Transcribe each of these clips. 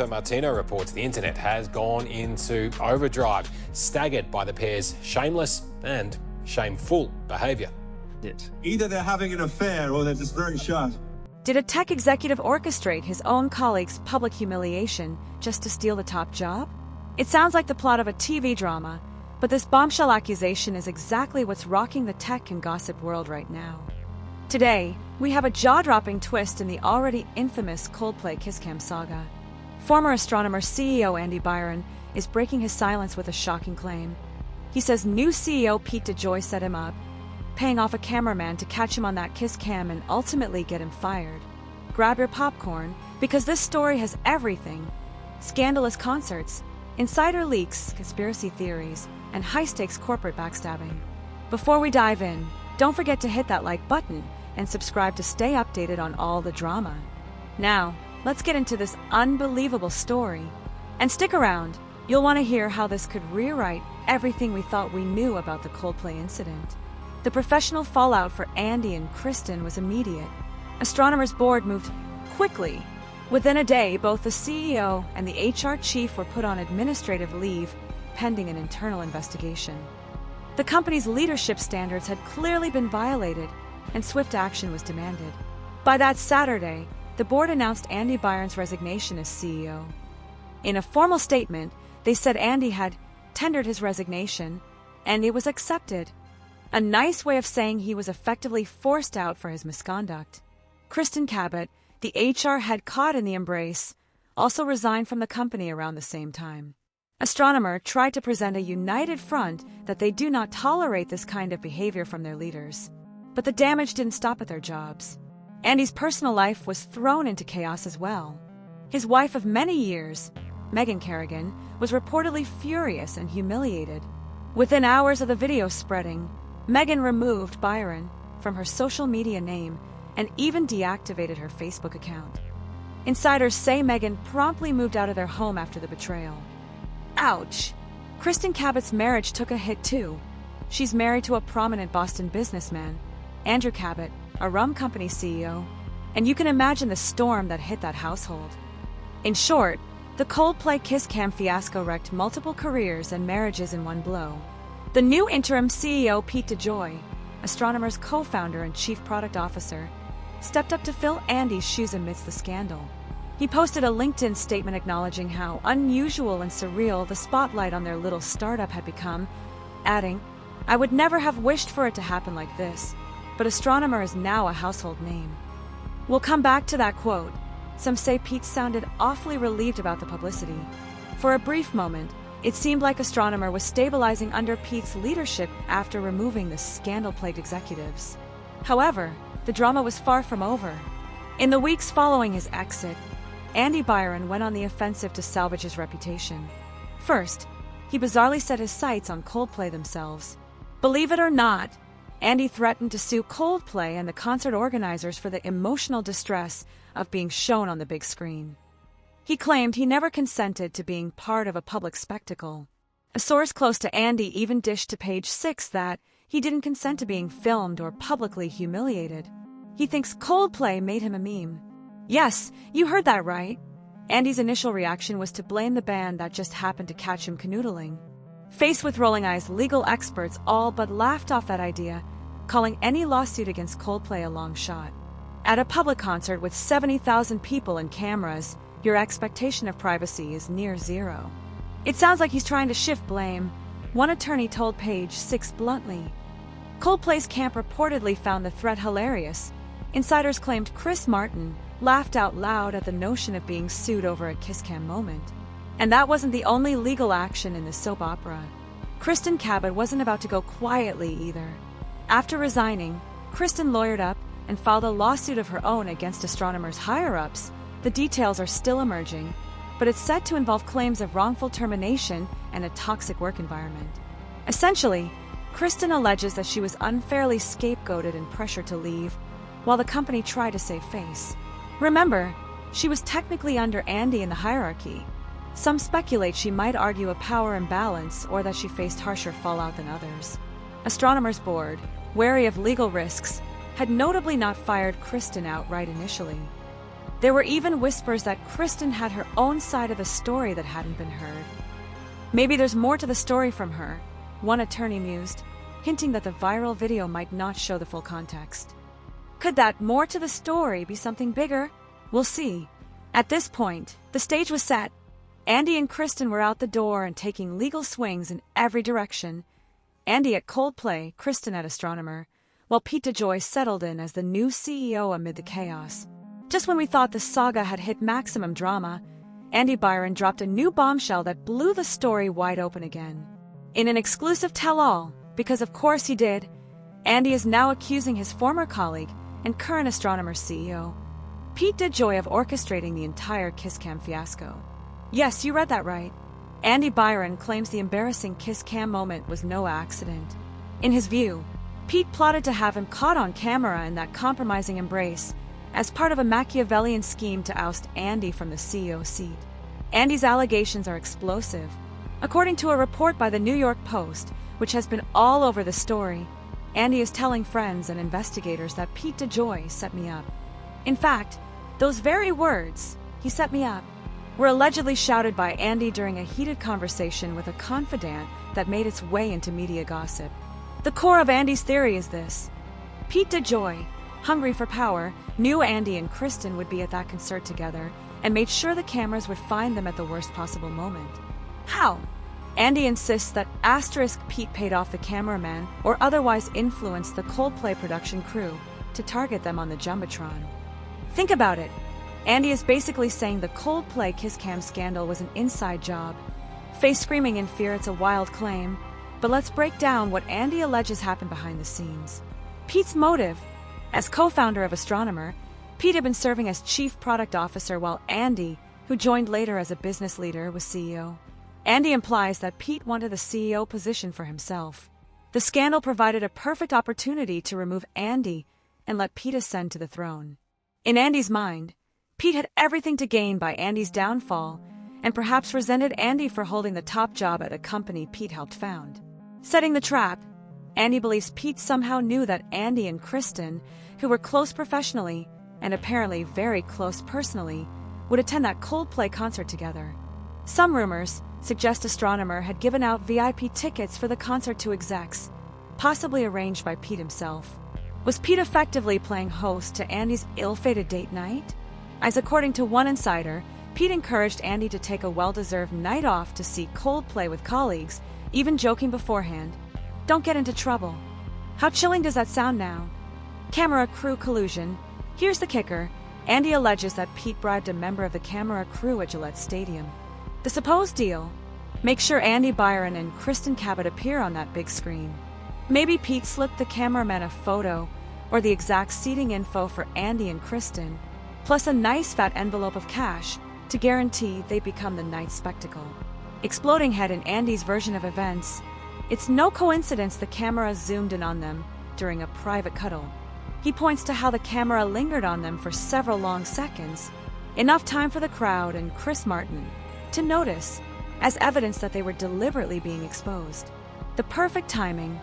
Martino reports the internet has gone into overdrive, staggered by the pair's shameless and shameful behaviour. Either they're having an affair or they're just very shy. Did a tech executive orchestrate his own colleague's public humiliation just to steal the top job? It sounds like the plot of a TV drama, but this bombshell accusation is exactly what's rocking the tech and gossip world right now. Today, we have a jaw-dropping twist in the already infamous Coldplay Kiss Cam saga. Former Astronomer CEO Andy Byron is breaking his silence with a shocking claim. He says new CEO Pete DeJoy set him up, paying off a cameraman to catch him on that kiss cam and ultimately get him fired. Grab your popcorn, because this story has everything: scandalous concerts, insider leaks, conspiracy theories, and high-stakes corporate backstabbing. Before we dive in, don't forget to hit that like button and subscribe to stay updated on all the drama. Now, let's get into this unbelievable story. And stick around, you'll want to hear how this could rewrite everything we thought we knew about the Coldplay incident. The professional fallout for Andy and Kristen was immediate. Astronomer's board moved quickly. Within a day, both the CEO and the HR chief were put on administrative leave, pending an internal investigation. The company's leadership standards had clearly been violated, and swift action was demanded. By that Saturday, the board announced Andy Byron's resignation as CEO. In a formal statement, they said Andy had tendered his resignation, and it was accepted. A nice way of saying he was effectively forced out for his misconduct. Kristen Cabot, the HR head caught in the embrace, also resigned from the company around the same time. Astronomer tried to present a united front that they do not tolerate this kind of behavior from their leaders. But the damage didn't stop at their jobs. Andy's personal life was thrown into chaos as well. His wife of many years, Megan Kerrigan, was reportedly furious and humiliated. Within hours of the video spreading, Megan removed Byron from her social media name and even deactivated her Facebook account. Insiders say Megan promptly moved out of their home after the betrayal. Ouch! Kristen Cabot's marriage took a hit too. She's married to a prominent Boston businessman, Andrew Cabot, a rum company CEO, and you can imagine the storm that hit that household. In short, the Coldplay Kiss Cam fiasco wrecked multiple careers and marriages in one blow. The new interim CEO Pete DeJoy, Astronomer's co-founder and chief product officer, stepped up to fill Andy's shoes amidst the scandal. He posted a LinkedIn statement acknowledging how unusual and surreal the spotlight on their little startup had become, adding, "I would never have wished for it to happen like this, but Astronomer is now a household name." We'll come back to that quote. Some say Pete sounded awfully relieved about the publicity. For a brief moment, it seemed like Astronomer was stabilizing under Pete's leadership after removing the scandal-plagued executives. However, the drama was far from over. In the weeks following his exit, Andy Byron went on the offensive to salvage his reputation. First, he bizarrely set his sights on Coldplay themselves. Believe it or not, Andy threatened to sue Coldplay and the concert organizers for the emotional distress of being shown on the big screen. He claimed he never consented to being part of a public spectacle. A source close to Andy even dished to Page 6 that he didn't consent to being filmed or publicly humiliated. He thinks Coldplay made him a meme. Yes, you heard that right. Andy's initial reaction was to blame the band that just happened to catch him canoodling. Faced with rolling eyes, legal experts all but laughed off that idea, calling any lawsuit against Coldplay a long shot. At a public concert with 70,000 people and cameras, your expectation of privacy is near zero. It sounds like he's trying to shift blame. One attorney told Page 6 bluntly. Coldplay's camp reportedly found the threat hilarious. Insiders claimed Chris Martin laughed out loud at the notion of being sued over a kiss cam moment. And that wasn't the only legal action in the soap opera. Kristen Cabot wasn't about to go quietly either. After resigning, Kristen lawyered up and filed a lawsuit of her own against Astronomer's higher-ups. The details are still emerging, but it's said to involve claims of wrongful termination and a toxic work environment. Essentially, Kristen alleges that she was unfairly scapegoated and pressured to leave, while the company tried to save face. Remember, she was technically under Andy in the hierarchy. Some speculate she might argue a power imbalance or that she faced harsher fallout than others. Astronomer's board, wary of legal risks, had notably not fired Kristen outright initially. There were even whispers that Kristen had her own side of the story that hadn't been heard. Maybe there's more to the story from her, one attorney mused, hinting that the viral video might not show the full context. Could that more to the story be something bigger? We'll see. At this point, the stage was set. Andy and Kristen were out the door and taking legal swings in every direction. Andy at Coldplay, Kristen at Astronomer, while Pete DeJoy settled in as the new CEO amid the chaos. Just when we thought the saga had hit maximum drama, Andy Byron dropped a new bombshell that blew the story wide open again. In an exclusive tell-all, because of course he did, Andy is now accusing his former colleague and current Astronomer CEO, Pete DeJoy, of orchestrating the entire kiss cam fiasco. Yes, you read that right. Andy Byron claims the embarrassing kiss cam moment was no accident. In his view, Pete plotted to have him caught on camera in that compromising embrace as part of a Machiavellian scheme to oust Andy from the CEO seat. Andy's allegations are explosive. According to a report by the New York Post, which has been all over the story, Andy is telling friends and investigators that Pete DeJoy set me up. In fact, those very words, "he set me up," were allegedly shouted by Andy during a heated conversation with a confidant that made its way into media gossip. The core of Andy's theory is this: Pete DeJoy, hungry for power, knew Andy and Kristen would be at that concert together and made sure the cameras would find them at the worst possible moment. How? Andy insists that Pete paid off the cameraman or otherwise influenced the Coldplay production crew to target them on the Jumbotron. Think about it. Andy is basically saying the Coldplay kiss cam scandal was an inside job. Face screaming in fear, it's a wild claim, but let's break down what Andy alleges happened behind the scenes. Pete's motive. As co-founder of Astronomer, Pete had been serving as chief product officer while Andy, who joined later as a business leader, was CEO. Andy implies that Pete wanted the CEO position for himself. The scandal provided a perfect opportunity to remove Andy and let Pete ascend to the throne. In Andy's mind, Pete had everything to gain by Andy's downfall and perhaps resented Andy for holding the top job at a company Pete helped found. Setting the trap, Andy believes Pete somehow knew that Andy and Kristen, who were close professionally and apparently very close personally, would attend that Coldplay concert together. Some rumors suggest Astronomer had given out VIP tickets for the concert to execs, possibly arranged by Pete himself. Was Pete effectively playing host to Andy's ill-fated date night? As according to one insider, Pete encouraged Andy to take a well-deserved night off to see Coldplay with colleagues, even joking beforehand, "Don't get into trouble." How chilling does that sound now? Camera crew collusion. Here's the kicker. Andy alleges that Pete bribed a member of the camera crew at Gillette Stadium. The supposed deal: make sure Andy Byron and Kristen Cabot appear on that big screen. Maybe Pete slipped the cameraman a photo or the exact seating info for Andy and Kristen, plus a nice fat envelope of cash to guarantee they become the night's spectacle. Exploding head in Andy's version of events, it's no coincidence the camera zoomed in on them during a private cuddle. He points to how the camera lingered on them for several long seconds, enough time for the crowd and Chris Martin to notice, as evidence that they were deliberately being exposed. The perfect timing.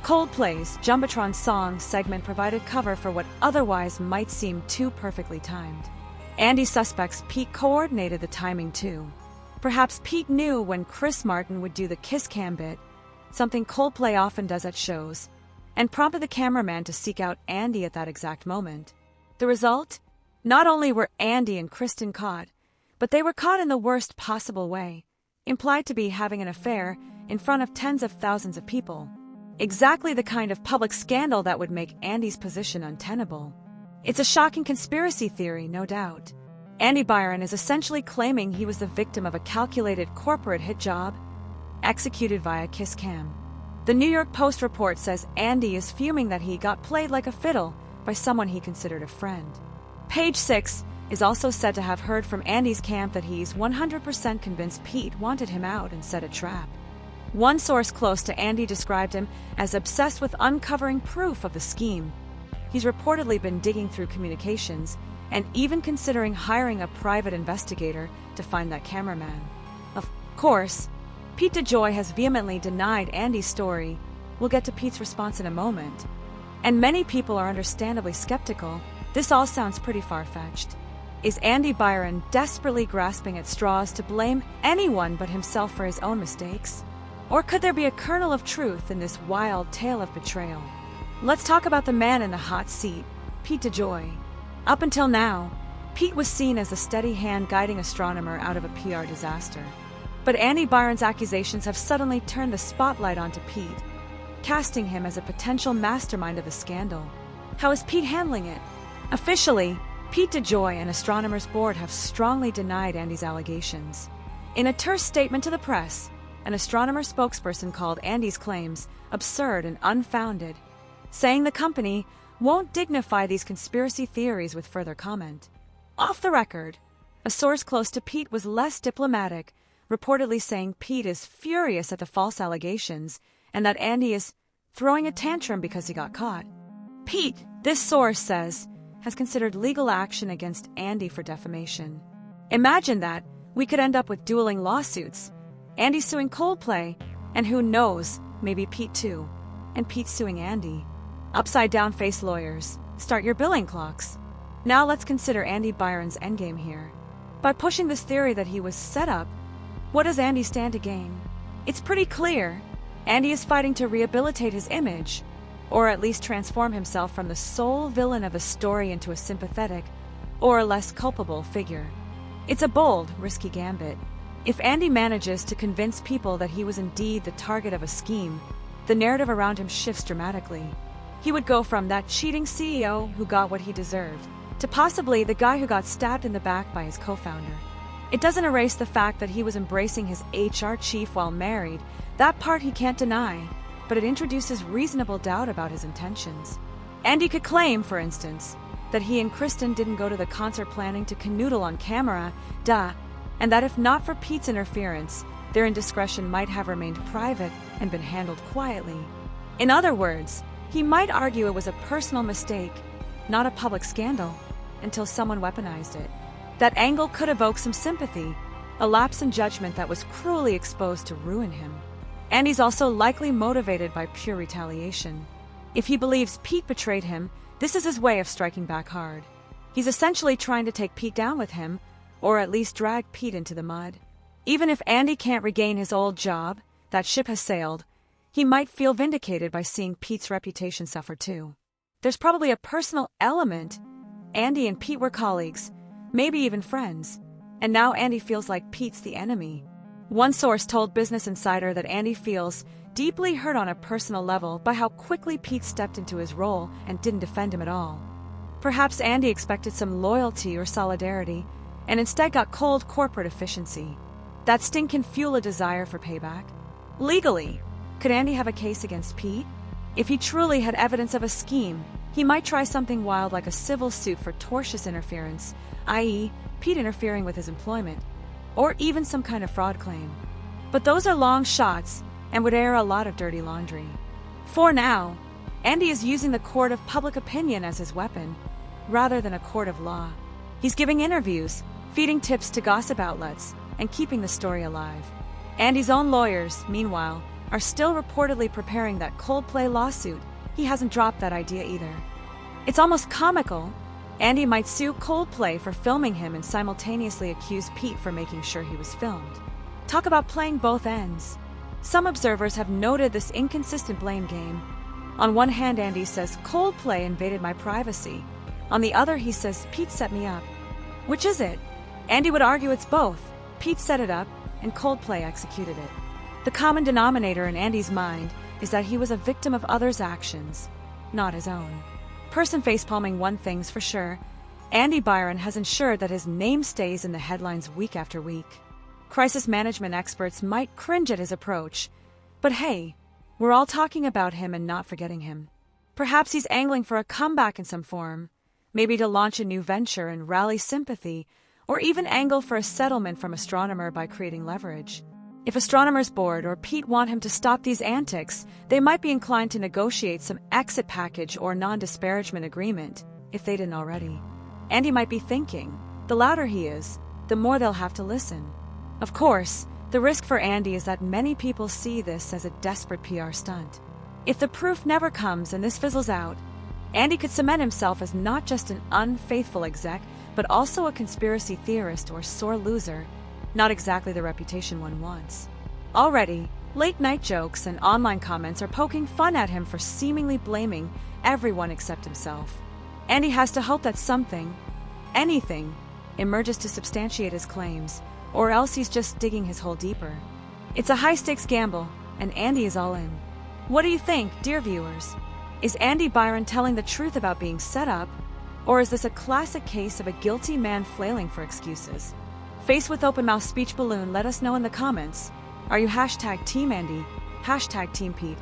Coldplay's Jumbotron song segment provided cover for what otherwise might seem too perfectly timed. Andy suspects Pete coordinated the timing too. Perhaps Pete knew when Chris Martin would do the kiss cam bit, something Coldplay often does at shows, and prompted the cameraman to seek out Andy at that exact moment. The result? Not only were Andy and Kristen caught, but they were caught in the worst possible way, implied to be having an affair in front of tens of thousands of people. Exactly the kind of public scandal that would make Andy's position untenable. It's a shocking conspiracy theory, no doubt. Andy Byron is essentially claiming he was the victim of a calculated corporate hit job executed via kiss cam. The New York Post report says Andy is fuming that he got played like a fiddle by someone he considered a friend. Page 6 is also said to have heard from Andy's camp that he's 100% convinced Pete wanted him out and set a trap. One source close to Andy described him as obsessed with uncovering proof of the scheme. He's reportedly been digging through communications and even considering hiring a private investigator to find that cameraman. Of course, Pete DeJoy has vehemently denied Andy's story. We'll get to Pete's response in a moment. And many people are understandably skeptical. This all sounds pretty far-fetched. Is Andy Byron desperately grasping at straws to blame anyone but himself for his own mistakes? Or could there be a kernel of truth in this wild tale of betrayal? Let's talk about the man in the hot seat, Pete DeJoy. Up until now, Pete was seen as a steady hand guiding Astronomer out of a PR disaster. But Andy Byron's accusations have suddenly turned the spotlight onto Pete, casting him as a potential mastermind of the scandal. How is Pete handling it? Officially, Pete DeJoy and Astronomer's board have strongly denied Andy's allegations. In a terse statement to the press, an Astronomer spokesperson called Andy's claims absurd and unfounded, saying the company won't dignify these conspiracy theories with further comment. Off the record, a source close to Pete was less diplomatic, reportedly saying Pete is furious at the false allegations and that Andy is throwing a tantrum because he got caught. Pete, this source says, has considered legal action against Andy for defamation. Imagine that. We could end up with dueling lawsuits. Andy suing Coldplay, and who knows, maybe Pete too. And Pete suing Andy. Upside-down face lawyers. Start your billing clocks. Now let's consider Andy Byron's endgame here. By pushing this theory that he was set up, what does Andy stand to gain? It's pretty clear. Andy is fighting to rehabilitate his image, or at least transform himself from the sole villain of the story into a sympathetic, or a less culpable figure. It's a bold, risky gambit. If Andy manages to convince people that he was indeed the target of a scheme, the narrative around him shifts dramatically. He would go from that cheating CEO who got what he deserved, to possibly the guy who got stabbed in the back by his co-founder. It doesn't erase the fact that he was embracing his HR chief while married. That part he can't deny, but it introduces reasonable doubt about his intentions. Andy could claim, for instance, that he and Kristen didn't go to the concert planning to canoodle on camera, and that if not for Pete's interference, their indiscretion might have remained private and been handled quietly. In other words, he might argue it was a personal mistake, not a public scandal, until someone weaponized it. That angle could evoke some sympathy, a lapse in judgment that was cruelly exposed to ruin him. Andy's also likely motivated by pure retaliation. If he believes Pete betrayed him, this is his way of striking back hard. He's essentially trying to take Pete down with him, or at least drag Pete into the mud. Even if Andy can't regain his old job, that ship has sailed, he might feel vindicated by seeing Pete's reputation suffer too. There's probably a personal element. Andy and Pete were colleagues, maybe even friends, and now Andy feels like Pete's the enemy. One source told Business Insider that Andy feels deeply hurt on a personal level by how quickly Pete stepped into his role and didn't defend him at all. Perhaps Andy expected some loyalty or solidarity, and instead got cold corporate efficiency. That sting can fuel a desire for payback. Legally, could Andy have a case against Pete? If he truly had evidence of a scheme, he might try something wild like a civil suit for tortious interference, i.e., Pete interfering with his employment, or even some kind of fraud claim. But those are long shots and would air a lot of dirty laundry. For now, Andy is using the court of public opinion as his weapon, rather than a court of law. He's giving interviews, feeding tips to gossip outlets, and keeping the story alive. Andy's own lawyers, meanwhile, are still reportedly preparing that Coldplay lawsuit. He hasn't dropped that idea either. It's almost comical. Andy might sue Coldplay for filming him and simultaneously accuse Pete for making sure he was filmed. Talk about playing both ends. Some observers have noted this inconsistent blame game. On one hand, Andy says Coldplay invaded my privacy. On the other, he says Pete set me up. Which is it? Andy would argue it's both. Pete set it up, and Coldplay executed it. The common denominator in Andy's mind is that he was a victim of others' actions, not his own. Person facepalming one thing's for sure. Andy Byron has ensured that his name stays in the headlines week after week. Crisis management experts might cringe at his approach, but hey, we're all talking about him and not forgetting him. Perhaps he's angling for a comeback in some form, maybe to launch a new venture and rally sympathy, or even angle for a settlement from Astronomer by creating leverage. If Astronomer's board or Pete want him to stop these antics, they might be inclined to negotiate some exit package or non-disparagement agreement, if they didn't already. Andy might be thinking, the louder he is, the more they'll have to listen. Of course, the risk for Andy is that many people see this as a desperate PR stunt. If the proof never comes and this fizzles out, Andy could cement himself as not just an unfaithful exec, but also a conspiracy theorist or sore loser, not exactly the reputation one wants. Already, late-night jokes and online comments are poking fun at him for seemingly blaming everyone except himself. Andy has to hope that something, anything, emerges to substantiate his claims, or else he's just digging his hole deeper. It's a high-stakes gamble, and Andy is all in. What do you think, dear viewers? Is Andy Byron telling the truth about being set up, or is this a classic case of a guilty man flailing for excuses? Faced with open-mouth speech balloon, let us know in the comments. Are you hashtag Team Andy, hashtag Team Pete,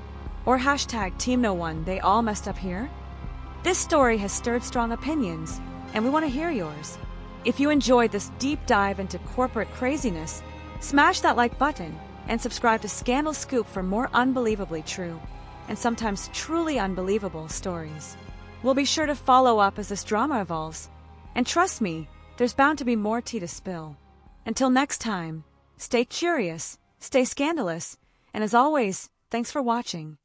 or hashtag Team No One, they all messed up here? This story has stirred strong opinions, and we want to hear yours. If you enjoyed this deep dive into corporate craziness, smash that like button and subscribe to Scandal Scoop for more unbelievably true, and sometimes truly unbelievable stories. We'll be sure to follow up as this drama evolves. And trust me, there's bound to be more tea to spill. Until next time, stay curious, stay scandalous, and as always, thanks for watching.